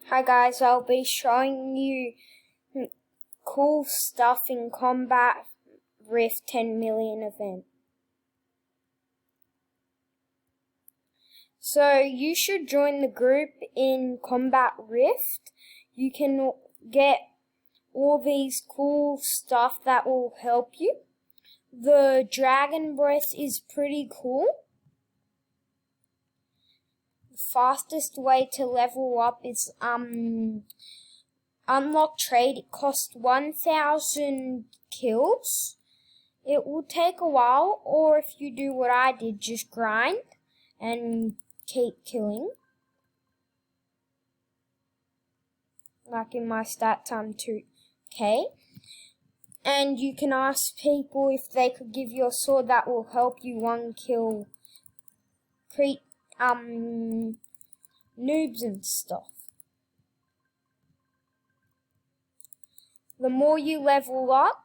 Hi guys, I'll be showing you cool stuff in Combat Rift 10 million event. So you should join the group in Combat Rift. You can get all these cool stuff that will help you. The Dragon Breath is pretty cool. The fastest way to level up is unlock trade. It costs 1,000 kills. It will take a while, or if you do what I did, just grind and keep killing. Like in my stats, I'm 2k. And you can ask people if they could give you a sword that will help you one kill noobs and stuff. The more you level up,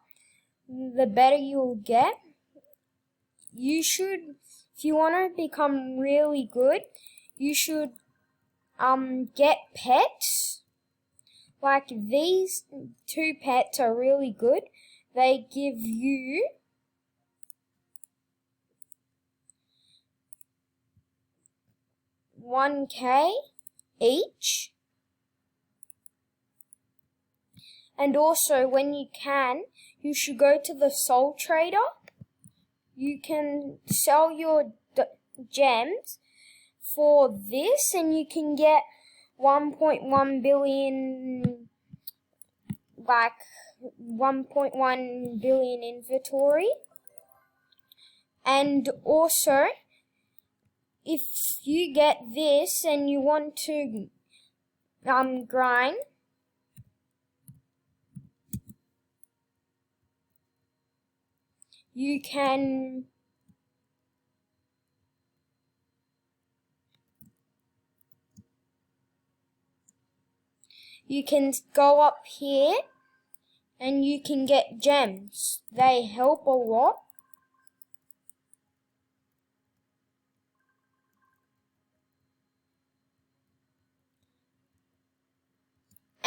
the better you'll get. You should, if you want to become really good, you should get pets. Like these 2 pets are really good. They give you $1k each. And also, when you can, you should go to the Soul Trader. You can sell your gems for this, and you can get 1.1 billion, like 1.1 billion inventory. And also, if you get this and you want to grind, you can go up here and you can get gems. They help a lot.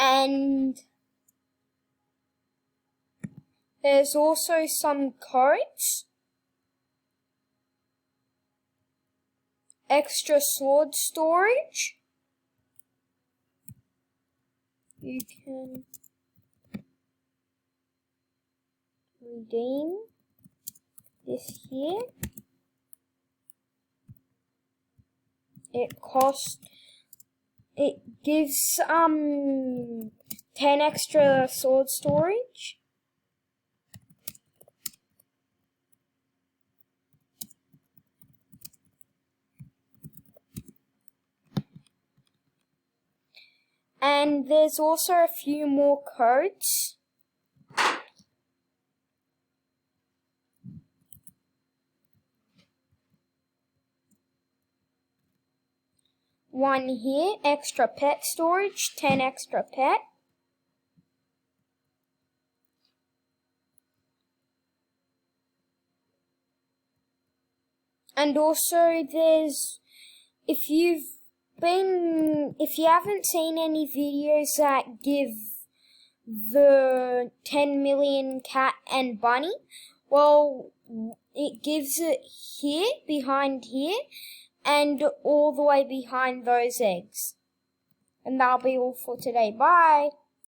And there's also some codes. Extra sword storage. You can redeem this here. It gives 10 extra sword storage. And there's also a few more codes. One here, extra pet storage, 10 extra pet. And also there's, if you haven't seen any videos that give the 10 million cat and bunny, well, it gives it here, behind here, and all the way behind those eggs. And that'll be all for today. Bye!